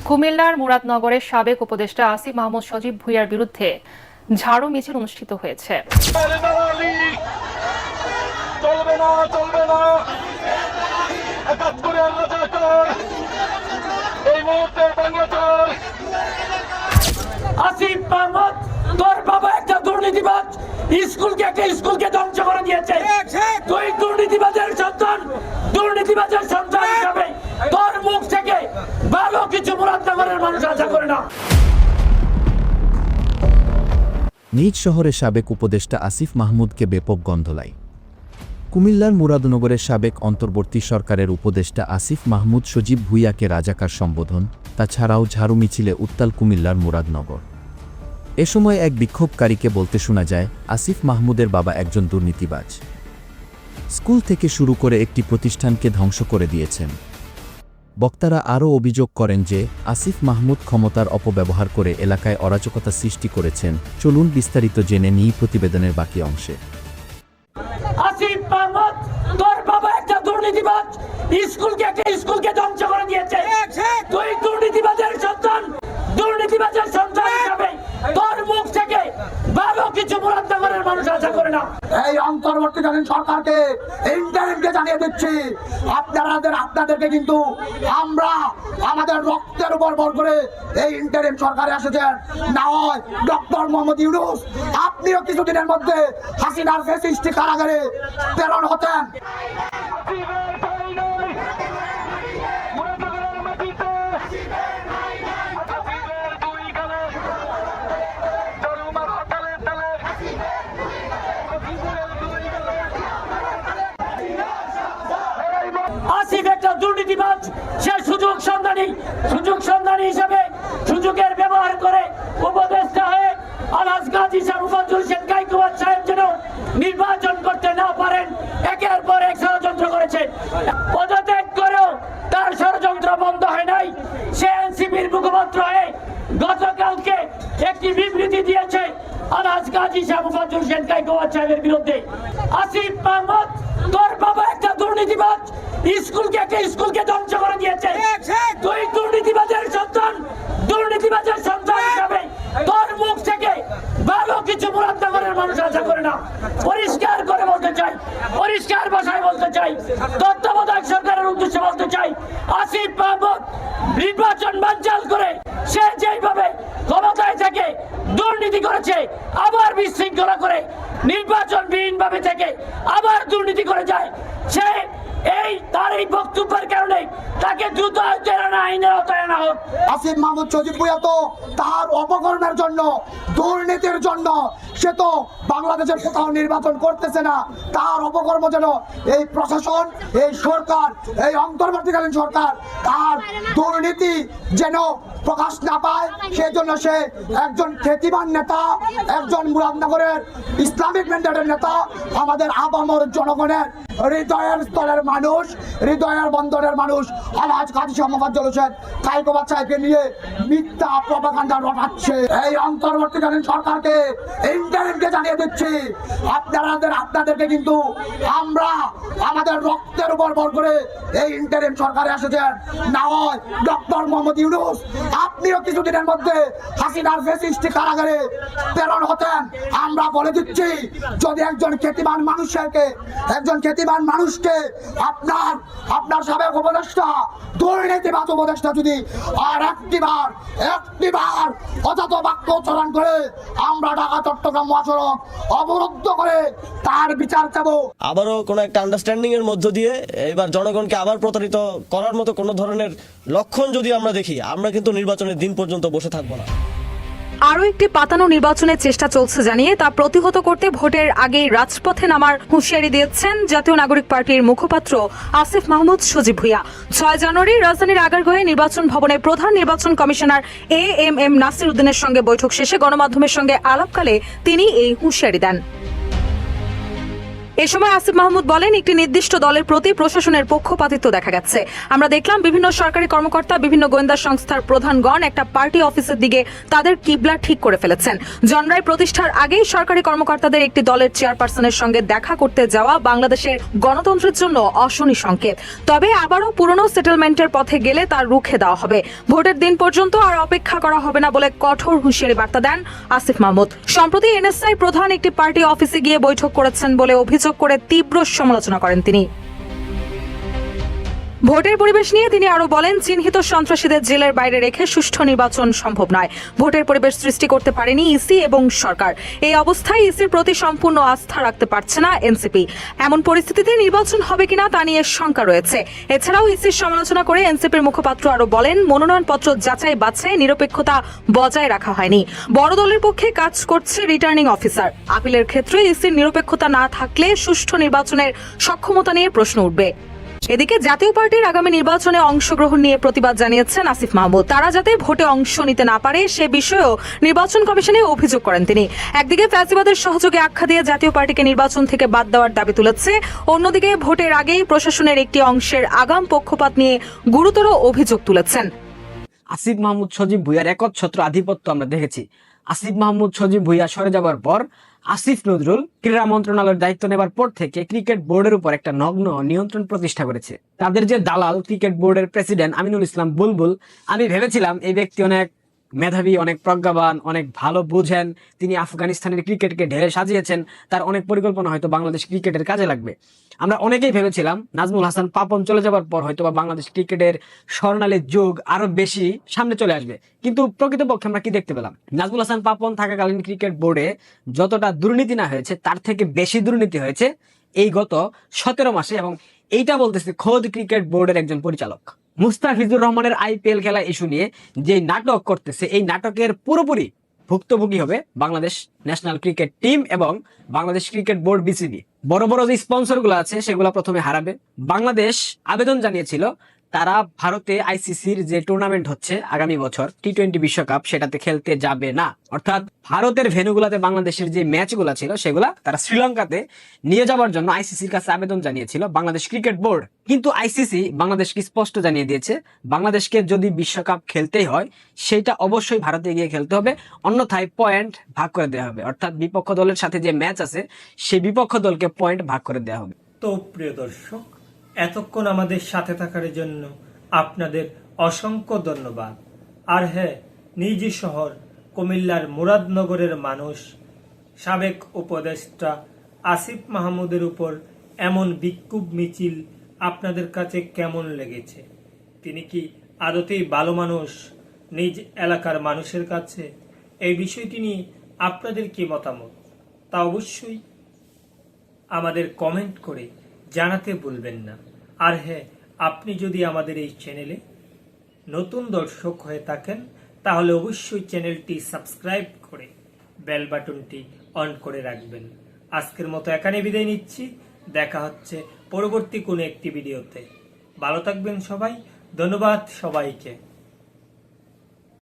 কুমিল্লার মুরাদনগরের সাবেক উপদেষ্টা আসিফ মাহমুদ সজীব ভুঁইয়ার বিরুদ্ধে ঝাড়ু মিছিল অনুষ্ঠিত হয়েছে। আসিফ মাহমুদ তোর বাবা একটা দুর্নীতিবাজ, স্কুলকে ধ্বংস করে দিয়েছে। তুই দুর্নীতিবাজের সন্তান হিসাবে তোর মুখ থেকে ভালো কিছু মুরাদনগরের মানুষ আশা করে না। নিজ শহরে সাবেক উপদেষ্টা আসিফ মাহমুদকে ব্যাপক গন্ধলাই। কুমিল্লার মুরাদনগরের সাবেক অন্তর্বর্তী সরকারের উপদেষ্টা আসিফ মাহমুদ সজীব ভুঁইয়াকে রাজাকার সম্বোধন, তাছাড়াও ঝাড়ু মিছিলে উত্তাল কুমিল্লার মুরাদনগর। এ সময় এক বিক্ষোভকারীকে বলতে শোনা যায়, আসিফ মাহমুদের বাবা একজন দুর্নীতিবাজ, স্কুল থেকে শুরু করে একটি প্রতিষ্ঠানকে ধ্বংস করে দিয়েছেন। বক্তারা আরও অভিযোগ করেন যে আসিফ মাহমুদ ক্ষমতার অপব্যবহার করে এলাকায় অরাজকতা সৃষ্টি করেছেন। চলুন বিস্তারিত জেনে নিই প্রতিবেদনের বাকি অংশে। আসিফ মাহমুদ তোর বাবা একটা দুর্নীতিবাজ, স্কুলকে ধ্বংস করে দিয়েছে। তুই দুর্নীতিবাজের সন্তান হিসাবে তোর মুখ থেকে ভালো কিছু মুরাদনগরের মানুষ আশা করে না। এই অন্তর্বর্তীকালীন সরকারকে ইন্টারিমকে জানিয়ে দিচ্ছি, আপনাদেরকে কিন্তু আমরা আমাদের রক্তের উপর ভর করে এই ইন্টারিম সরকারে এসেছেন। না হয় ডক্টর মোহাম্মদ ইউনূস আপনিও কিছুদিনের মধ্যে হাসিনার ফ্যাসিস্ট কারাগারে প্রেরণ হতেন। আসিফ একটা দুর্নীতিবাজ, সে সুযোগ সন্ধানী হিসেবে সুযোগের ব্যবহার করে উপদেষ্টা হয়ে আলহাজ গাজী শাহ মুফাজ্জল হোসেন কায়কোবাদ সাহেব যেন নির্বাচন করতে না পারেন একের পর এক ষড়যন্ত্র করেছে। পদত্যাগ করেও তার ষড়যন্ত্র বন্ধ হয় নাই। সে এনসিপির মুখপাত্র হয়ে গতকালকে একটি বিবৃতি দিয়েছে আলহাজ গাজী শাহ মুফাজ্জল হোসেন কায়কোবাদ সাহেবের বিরুদ্ধে। আসিফ মাহমুদ তোর বাবা একটা দুর্নীতিবাজ, স্কুলকে ধ্বংস করে দিয়েছে। তুই দুর্নীতিবাজের সন্তান হিসাবে তোর মুখ থেকে ভালো কিছু মুরাদনগরের মানুষ আশা করে না। পরিষ্কার করে বলতে চাই, পরিষ্কার ভাষায় বলতে চাই, তত্ত্বাবধায়ক সরকারের উদ্দেশ্যে বলতে চাই, আসিফ মাহমুদ নির্বাচন বানচাল করে সে যেইভাবে ক্ষমতায় থেকে দুর্নীতি করেছে, আবার বিশৃঙ্খলা করে নির্বাচনবিহীন ভাবে থেকে আবার দুর্নীতি করে যায়, সে তার এই বক্তব্যের কারণে তাকে দ্রুত আইনের আওতায় আনা হোক। আসিফ মাহমুদ সজীব ভুঁইয়া তো তার অপকর্মের জন্য, দুর্নীতির জন্য সে তো বাংলাদেশের কোথাও নির্বাচন করতেছে না। তার অপকর্ম যেন এই প্রশাসন, এই সরকার, এই অন্তর্বর্তীকালীন সরকার তার দুর্নীতি যেন প্রকাশ না পায়, সেজন্য সে একজন খ্যাতিমান নেতা, একজন মুরাদনগরের ইসলামিক ম্যান্ডেটের নেতা, আমাদের আপামর জনগণের হৃদয়ের স্তরের মানুষ, হৃদয়ের বন্দরের মানুষ আলহাজ গাজী শাহ মুফাজ্জল হোসেন কায়কোবাদ সাহেবকে নিয়ে মিথ্যা প্রপাগান্ডা রটাচ্ছে। এই অন্তর্বর্তীকালীন সরকারকে ইন্টারিমকে জানিয়ে দিচ্ছি, আপনাদেরকে কিন্তু আমরা আমাদের রক্তের উপর ভর করে এই ইন্টারিম সরকারে এসেছেন। না হয় ডক্টর মোহাম্মদ ইউনূস আপনিও কিছুদিনের মধ্যে হাসিনার ফ্যাসিস্ট কারাগারে প্রেরণ হতেন। আমরা বলে দিচ্ছি, যদি একজন খ্যাতিমান মানুষকে আপনার সাবেক উপদেষ্টা, দুর্নীতিবাজ উপদেষ্টা যদি আর একটিবার অযথ বাক্য উচ্চারণ করে, আমরা ঢাকা চট্টগ্রাম মহাসড়ক অবরুদ্ধ করে তার বিচার চাবো। আবারও কোনো একটা আন্ডারস্ট্যান্ডিং এর মধ্য দিয়ে এবার জনগণকে আবার প্রতারিত করার মতো কোনো ধরনের লক্ষণ যদি আমরা দেখি, আমরা কিন্তু নির্বাচনের দিন পর্যন্ত বসে থাকবো না। আরও একটি পাতানো নির্বাচনের চেষ্টা চলছে জানিয়ে তা প্রতিহত করতে ভোটের আগেই রাজপথে নামার হুঁশিয়ারি দিয়েছেন জাতীয় নাগরিক পার্টির মুখপাত্র আসিফ মাহমুদ সজীব ভুঁইয়া। 6 জানুয়ারি রাজধানীর আগারগাঁওয়ে নির্বাচন ভবনে প্রধান নির্বাচন কমিশনার এএমএম নাসির উদ্দিনের সঙ্গে বৈঠক শেষে গণমাধ্যমের সঙ্গে আলাপকালে তিনি এই হুঁশিয়ারি দেন। এ সময় আসিফ মাহমুদ বলেন, একটি নির্দিষ্ট দলের প্রতি প্রশাসনের পক্ষপাতিত্ব দেখা গেছে। আমরা দেখলাম বিভিন্ন সরকারি কর্মকর্তা, বিভিন্ন গোয়েন্দা সংস্থার প্রধানগণ একটা পার্টি অফিসের দিকে তাদের কিবলা ঠিক করে ফেলেছেন। জনরাই প্রতিষ্ঠার আগেই সরকারি কর্মকর্তাদের একটি দলের চেয়ারপারসনের সঙ্গে দেখা করতে যাওয়া বাংলাদেশের গণতন্ত্রের জন্য অশনি সংকেত। তবে আবারও পুরনো সেটেলমেন্টের পথে গেলে তার রুখে দেওয়া হবে। ভোটের দিন পর্যন্ত আর অপেক্ষা করা হবে না বলে কঠোর হুঁশিয়ারি বার্তা দেন আসিফ মাহমুদ। সম্প্রতি এনএসআই প্রধান একটি পার্টি অফিসে গিয়ে বৈঠক করেছেন বলে অভিযোগ করে তীব্র সমালোচনা করেন তিনি। ভোটের পরিবেশ নিয়ে তিনি আরো বলেন, চিহ্নিত সন্ত্রাসীদের জেলের বাইরে রেখে সুষ্ঠু নির্বাচন সম্ভব নয়। ভোটের পরিবেশ সৃষ্টি করতে পারেনি ইসি এবং সরকার। এই অবস্থায় ইসির প্রতি সম্পূর্ণ আস্থা রাখতে পারছে না এনসিপি। এমন পরিস্থিতিতে নির্বাচন হবে কিনা তা নিয়ে শঙ্কা রয়েছে। এছাড়াও ইসির সমালোচনা করে এনসিপির মুখপাত্র আরো বলেন, মনোনয়নপত্র যাচাই বাছাই নিরপেক্ষতা বজায় রাখা হয়নি। বড় দলের পক্ষে কাজ করছে রিটার্নিং অফিসার। আপিলের ক্ষেত্রে ইসির নিরপেক্ষতা না থাকলে সুষ্ঠু নির্বাচনের সক্ষমতা নিয়ে প্রশ্ন উঠবে। এদিকে জাতীয় পার্টির আগামী নির্বাচনে অংশগ্রহণ নিয়ে প্রতিবাদ জানিয়েছেন আসিফ মাহমুদ। তারা যাতে ভোটে অংশ নিতে না পারে সে বিষয়েও নির্বাচন কমিশনে অভিযোগ করেন তিনি। একদিকে ফ্যাসিবাদের সহযোগে আখ্যা দিয়ে জাতীয় পার্টিকে নির্বাচন থেকে বাদ দেওয়ার দাবি তুলেছে, অন্যদিকে ভোটের আগেই প্রশাসনের একটি অংশের আগাম পক্ষপাত নিয়ে গুরুতর অভিযোগ তুলেছেন। আসিফ মাহমুদ সজীব ভুইয়ার একচ্ছত্র আধিপত্য আমরা দেখেছি। আসিফ মাহমুদ সজীব ভুইয়া সরে যাবার পর আসিফ নজরুল ক্রীড়া মন্ত্রণালয়ের দায়িত্ব নেবার পর থেকে ক্রিকেট বোর্ডের উপর একটা নগ্ন নিয়ন্ত্রণ প্রতিষ্ঠা করেছে। তাদের যে দালাল ক্রিকেট বোর্ডের প্রেসিডেন্ট আমিনুল ইসলাম বুলবুল, আমি ভেবেছিলাম এই ব্যক্তি অনেক মেধাবী, অনেক প্রজ্ঞাবান, অনেক ভালো বুঝেন, তিনি আফগানিস্তানের ক্রিকেটকে ঢেলে সাজিয়েছেন, তার অনেক পরিকল্পনা হয়তো বাংলাদেশ ক্রিকেটের কাজে লাগবে। আমরা অনেকেই ভেবেছিলাম নাজমুল হাসান পাপন চলে যাবার পর হয়তো বা বাংলাদেশ ক্রিকেটের স্বর্ণালী যুগ আরো বেশি সামনে চলে আসবে। কিন্তু প্রকৃতপক্ষে আমরা কি দেখতে পেলাম? নাজমুল হাসান পাপন থাকাকালীন ক্রিকেট বোর্ডে যতটা দুর্নীতি না হয়েছে তার থেকে বেশি দুর্নীতি হয়েছে এই গত 17 মাসে, এবং এইটা বলতেছে খোদ ক্রিকেট বোর্ডের একজন পরিচালক। মুস্তাফিজুর রহমানের আইপিএল খেলা ইস্যু নিয়ে যে নাটক করতেছে, এই নাটকের পুরোপুরি ভুক্তভোগী হবে বাংলাদেশ ন্যাশনাল ক্রিকেট টিম এবং বাংলাদেশ ক্রিকেট বোর্ড বিসিবি। বড় বড় যে স্পন্সর গুলো আছে সেগুলো প্রথমে হারাবে। বাংলাদেশ আবেদন জানিয়েছিল তারা ভারতে আইসিসির যে টুর্নামেন্ট হচ্ছে আগামী বছর টি-20 বিশ্বকাপ, সেটাতে খেলতে যাবে না। অর্থাৎ ভারতের ভেন্যুগুলাতে বাংলাদেশের যে ম্যাচগুলো ছিল সেগুলা তারা শ্রীলঙ্কাতে নিয়ে যাওয়ার জন্য আইসিসির কাছে আবেদন জানিয়েছিল বাংলাদেশ ক্রিকেট বোর্ড। কিন্তু আইসিসি বাংলাদেশকে স্পষ্ট জানিয়ে দিয়েছে, বাংলাদেশকে যদি বিশ্বকাপ খেলতেই হয় সেটা অবশ্যই ভারতে গিয়ে খেলতে হবে, অন্যথায় পয়েন্ট ভাগ করে দেওয়া হবে। অর্থাৎ বিপক্ষ দলের সাথে যে ম্যাচ আছে সেই বিপক্ষ দলকে পয়েন্ট ভাগ করে দেওয়া হবে। তো প্রিয় দর্শক, এতক্ষণ আমাদের সাথে থাকার জন্য আপনাদের অসংখ্য ধন্যবাদ। আর হ্যাঁ, নিজ শহর কুমিল্লার মুরাদনগরের মানুষ সাবেক উপদেষ্টা আসিফ মাহমুদের উপর এমন বিক্ষোভ মিছিল আপনাদের কাছে কেমন লেগেছে? তিনি কি আদতেই ভালো মানুষ নিজ এলাকার মানুষের কাছে? এই বিষয়টি নিয়ে আপনাদের কি মতামত তা অবশ্যই আমাদের কমেন্ট করে জানাতে ভুলবেন না। আর হ্যাঁ, আপনি যদি আমাদের এই চ্যানেলে নতুন দর্শক হয়ে থাকেন তাহলে অবশ্যই চ্যানেলটি সাবস্ক্রাইব করে বেল বাটনটি অন করে রাখবেন। আজকের মতো এখানে বিদায় নিচ্ছি, দেখা হচ্ছে পরবর্তী কোনো একটি ভিডিওতে। ভালো থাকবেন সবাই, ধন্যবাদ সবাইকে।